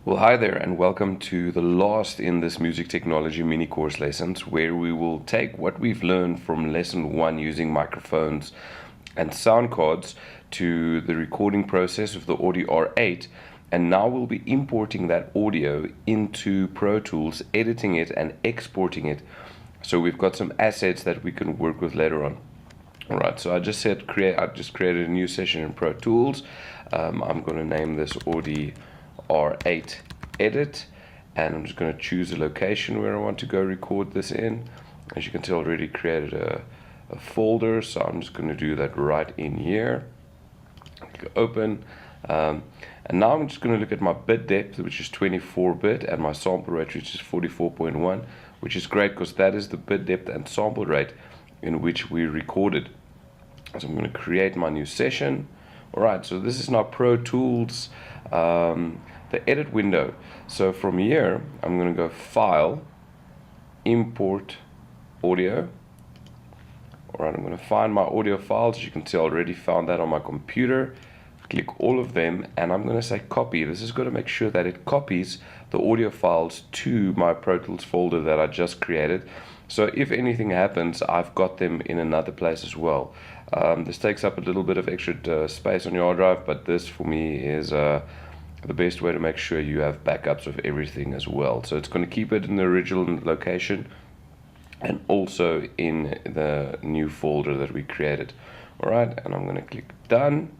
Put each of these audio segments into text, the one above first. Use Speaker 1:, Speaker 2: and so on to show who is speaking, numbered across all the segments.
Speaker 1: Well, hi there, and welcome to the last in this music technology mini course lessons, where we will take what we've learned from lesson 1 using microphones and sound cards to the recording process of the Audio R8, and now we'll be importing that audio into Pro Tools, editing it and exporting it. So we've got some assets that we can work with later on. Alright, so I just created a new session in Pro Tools. I'm going to name this Audio R8 edit, and I'm just going to choose a location where I want to go record this in. As you can tell, I already created a folder, so I'm just going to do that right in here. Click open, and now I'm just going to look at my bit depth, which is 24-bit, and my sample rate, which is 44.1, which is great because that is the bit depth and sample rate in which we recorded. So I'm going to create my new session. Alright, so this is now Pro Tools, the edit window. So from here, I'm going to go File, Import Audio. Alright, I'm going to find my audio files. As you can see, I already found that on my computer. Click all of them, and I'm going to say copy. This is going to make sure that it copies the audio files to my Pro Tools folder that I just created. So if anything happens, I've got them in another place as well. This takes up a little bit of extra space on your hard drive, but this for me is the best way to make sure you have backups of everything as well. So it's going to keep it in the original location and also in the new folder that we created. Alright, and I'm going to click done.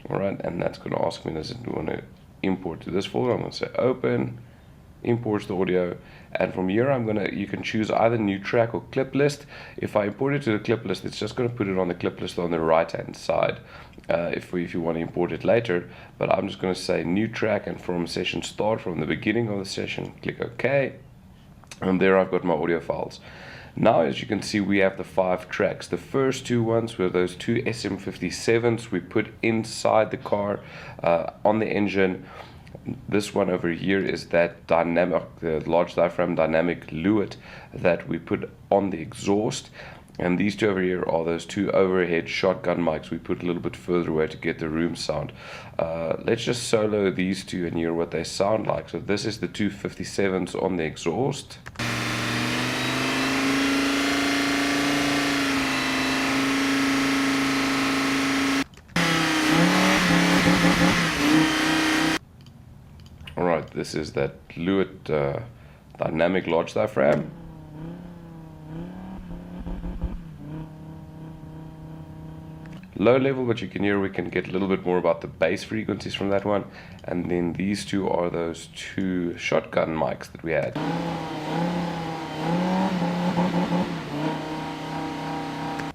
Speaker 1: Alright, and that's going to ask me, does it want to import to this folder? I'm going to say open, imports the audio, and from here you can choose either new track or clip list. If I import it to the clip list, it's just going to put it on the clip list on the right hand side if you want to import it later. But I'm just going to say new track, and from session start, from the beginning of the session, click OK, and there I've got my audio files. Now, as you can see, we have the 5 tracks. The first 2 ones were those 2 SM57s we put inside the car on the engine. This one over here is that dynamic, large diaphragm dynamic Lewitt that we put on the exhaust. And these 2 over here are those 2 overhead shotgun mics we put a little bit further away to get the room sound. Let's just solo these 2 and hear what they sound like. So this is the 2 57s on the exhaust. Alright, this is that Lewitt dynamic large diaphragm. Low level, but you can hear we can get a little bit more about the bass frequencies from that one. And then these 2 are those 2 shotgun mics that we had.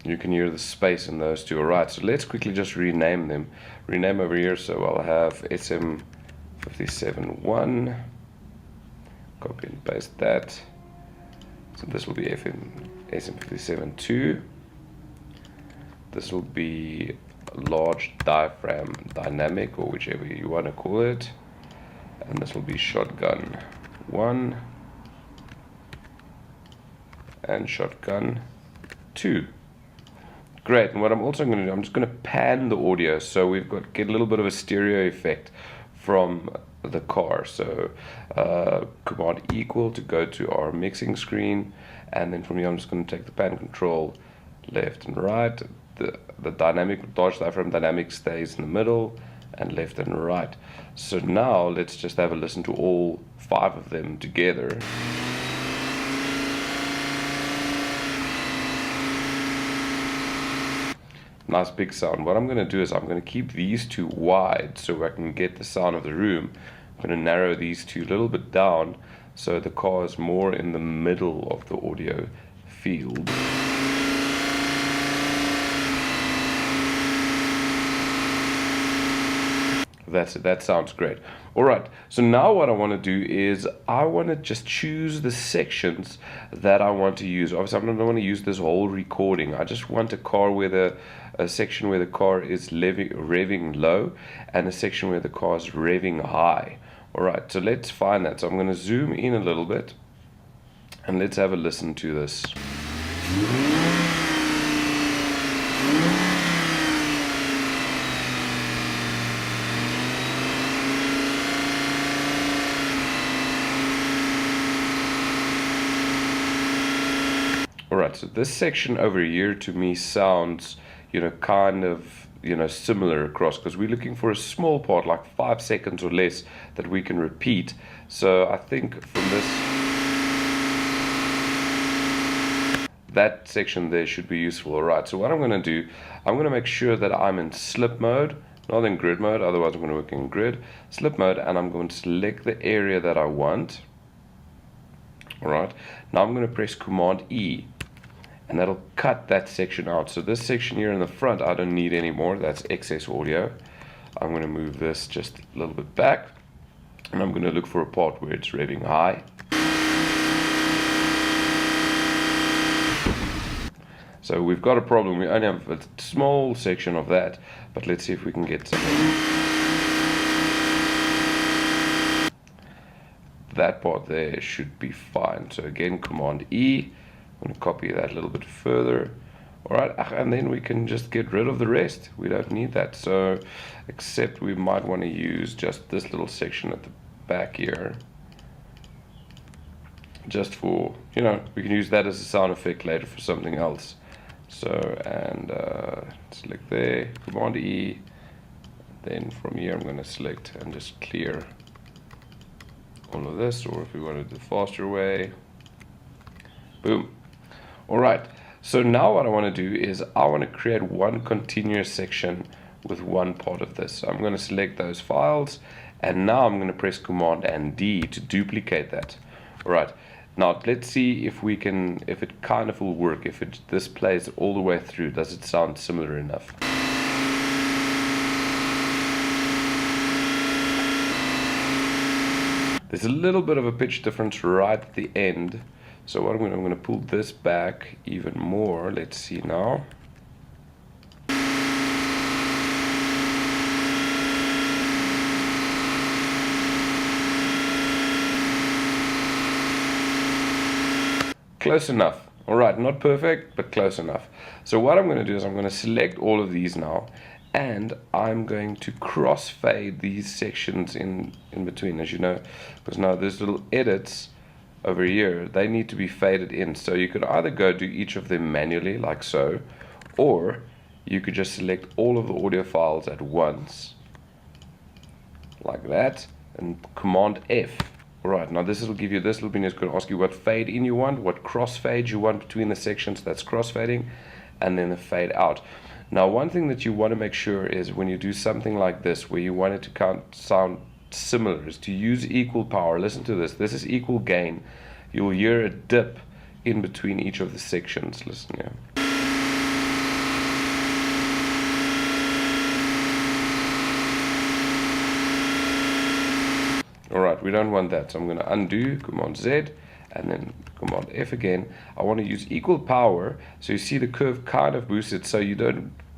Speaker 1: You can hear the space in those 2. Alright, so let's quickly just rename them. Rename over here, so I'll have SM57-1. Copy and paste that. So this will be SM57-2. This will be large diaphragm dynamic, or whichever you want to call it. And this will be shotgun 1 and shotgun 2. Great, and what I'm also going to do, I'm just going to pan the audio so we've get a little bit of a stereo effect from the car. So Command equal to go to our mixing screen, and then from here I'm just going to take the pan control left and right. The dynamic, large diaphragm dynamic stays in the middle, and left and right. So now let's just have a listen to all 5 of them together. Nice big sound. What I'm going to do is I'm going to keep these 2 wide so I can get the sound of the room. I'm going to narrow these 2 a little bit down so the car is more in the middle of the audio field. That's it. That sounds great. Alright, so now what I want to do is I want to just choose the sections that I want to use. Obviously, I don't want to use this whole recording. I just want a section where the car is revving low, and a section where the car is revving high. Alright, so let's find that. So I'm going to zoom in a little bit, and let's have a listen to this. Alright, so this section over here to me sounds, kind of, similar across, because we're looking for a small part, like 5 seconds or less, that we can repeat. So I think from this, that section there should be useful. Alright, so what I'm going to do, I'm going to make sure that I'm in slip mode, not in grid mode, otherwise I'm going to work in grid, slip mode, and I'm going to select the area that I want. Alright, now I'm going to press Command E, and that'll cut that section out. So this section here in the front I don't need anymore, that's excess audio. I'm going to move this just a little bit back, and I'm going to look for a part where it's revving high. So we've got a problem, we only have a small section of that, but let's see if we can get something. That part there should be fine. So again, Command E, I'm going to copy that a little bit further. Alright, and then we can just get rid of the rest. We don't need that. So, except we might want to use just this little section at the back here. Just for, we can use that as a sound effect later for something else. So, and select there, Command E. Then from here I'm going to select and just clear all of this, or if we want to do the faster way, boom. Alright, so now what I want to do is I want to create one continuous section with one part of this. So I'm going to select those files, and now I'm going to press Command and D to duplicate that. Alright, now let's see if we can, if it kind of will work, if this plays all the way through. Does it sound similar enough? There's a little bit of a pitch difference right at the end. So what I'm going to pull this back even more. Let's see now. Close enough. Alright, not perfect, but close enough. So what I'm going to do is I'm going to select all of these now, and I'm going to crossfade these sections in between, as you know, because now there's little edits over here, they need to be faded in. So you could either go do each of them manually, like so, or you could just select all of the audio files at once, like that, and Command F. Alright, now this will give you, this little bin is going to ask you what fade in you want, what crossfade you want between the sections, that's crossfading, and then the fade out. Now one thing that you want to make sure is when you do something like this, where you want it to sound similar, is to use equal power. Listen to this, this is equal gain. You'll hear a dip in between each of the sections. Listen here. Alright, we don't want that, so I'm going to undo, Command Z, and then Command F again. I want to use equal power, so you see the curve kind of boosted, so you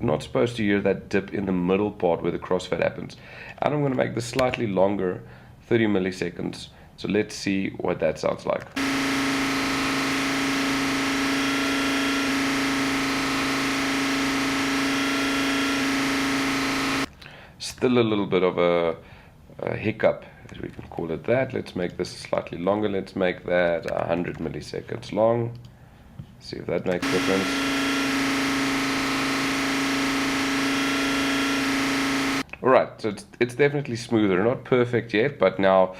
Speaker 1: not supposed to hear that dip in the middle part where the crossfade happens. And I'm going to make this slightly longer, 30 milliseconds. So let's see what that sounds like. Still a little bit of a hiccup, as we can call it that. Let's make this slightly longer. Let's make that 100 milliseconds long. See if that makes a difference. Alright, so it's definitely smoother, not perfect yet, but now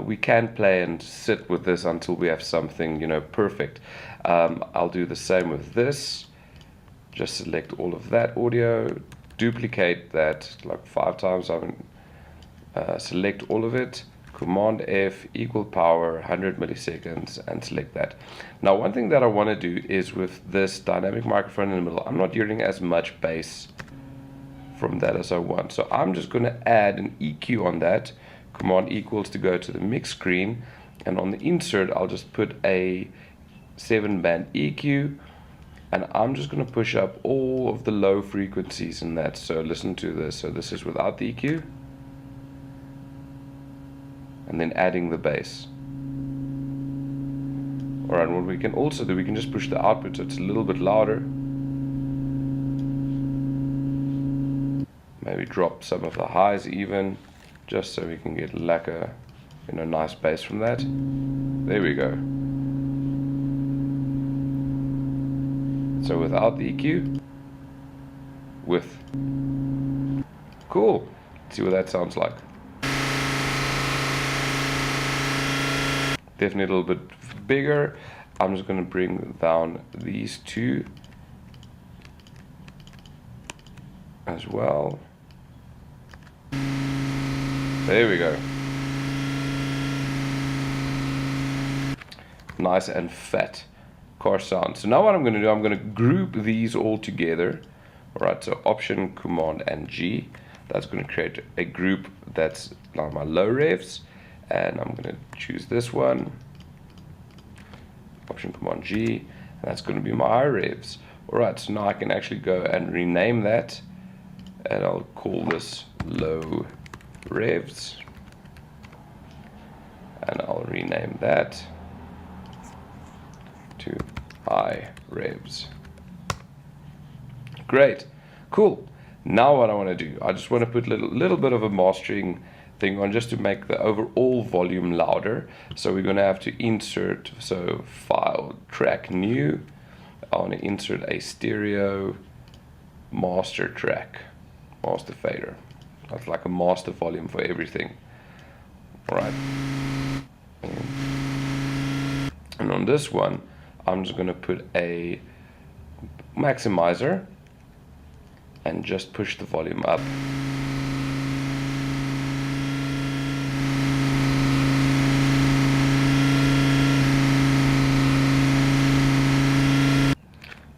Speaker 1: we can play and sit with this until we have something, perfect. I'll do the same with this. Just select all of that audio, duplicate that like 5 times. Select all of it, Command F, equal power, 100 milliseconds, and select that. Now one thing that I want to do is with this dynamic microphone in the middle, I'm not hearing as much bass from that as I want. So I'm just going to add an EQ on that. Command equals to go to the mix screen, and on the insert I'll just put a 7-band EQ, and I'm just going to push up all of the low frequencies in that. So listen to this. So this is without the EQ, and then adding the bass. Alright, what we can also do, we can just push the output so it's a little bit louder. Maybe drop some of the highs even, just so we can get lacquer, nice bass from that. There we go. So without the EQ, with. Cool. Let's see what that sounds like. Definitely a little bit bigger. I'm just going to bring down these two as well. There we go. Nice and fat car sound. So now what I'm going to do, I'm going to group these all together. Alright, so Option, Command, and G. That's going to create a group that's like my low revs. And I'm going to choose this one. Option, Command, G. And that's going to be my high revs. Alright, so now I can actually go and rename that. And I'll call this low revs. And I'll rename that to high revs. Great, cool. Now what I want to do, I just want to put a little bit of a mastering thing on just to make the overall volume louder. So we're going to have to insert, so file, track new. I want to insert a stereo master track, master fader. That's like a master volume for everything. Alright. And on this one, I'm just going to put a maximizer and just push the volume up.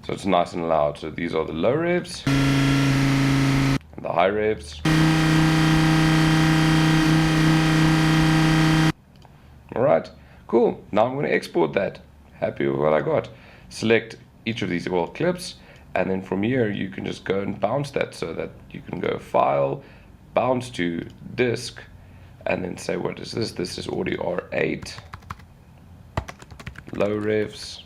Speaker 1: So it's nice and loud. So these are the low revs and the high revs. Alright, cool. Now I'm going to export that. Happy with what I got. Select each of these clips, and then from here you can just go and bounce that, so that you can go File, Bounce to Disk, and then say, what is this? This is Audio R8, low revs.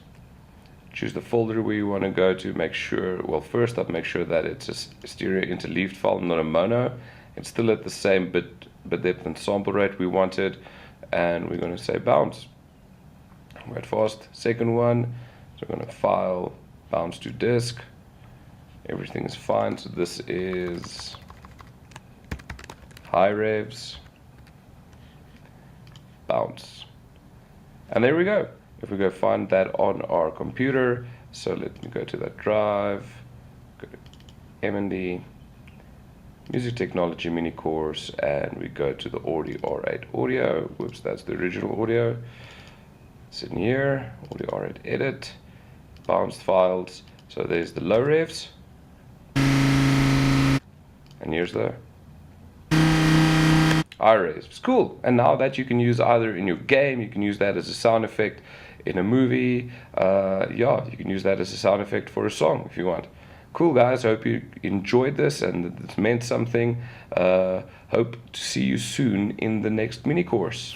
Speaker 1: Choose the folder where you want to go to. Make sure, well, first up, make sure that it's a stereo interleaved file, not a mono. It's still at the same bit depth and sample rate we wanted, and we're going to say bounce. Wait fast. Second one, so we're going to File, Bounce to Disk. Everything is fine. So this is high revs, bounce, and there we go. If we go find that on our computer, so let me go to that drive, go to M&D, Music Technology mini course, and we go to the Audio R8 audio. Whoops, that's the original audio. It's in here, Audio R8 edit, bounced files. So there's the low revs, and here's the high revs. Cool. And now that you can use either in your game, you can use that as a sound effect in a movie. Yeah, you can use that as a sound effect for a song if you want. Cool, guys. I hope you enjoyed this and it meant something. Hope to see you soon in the next mini course.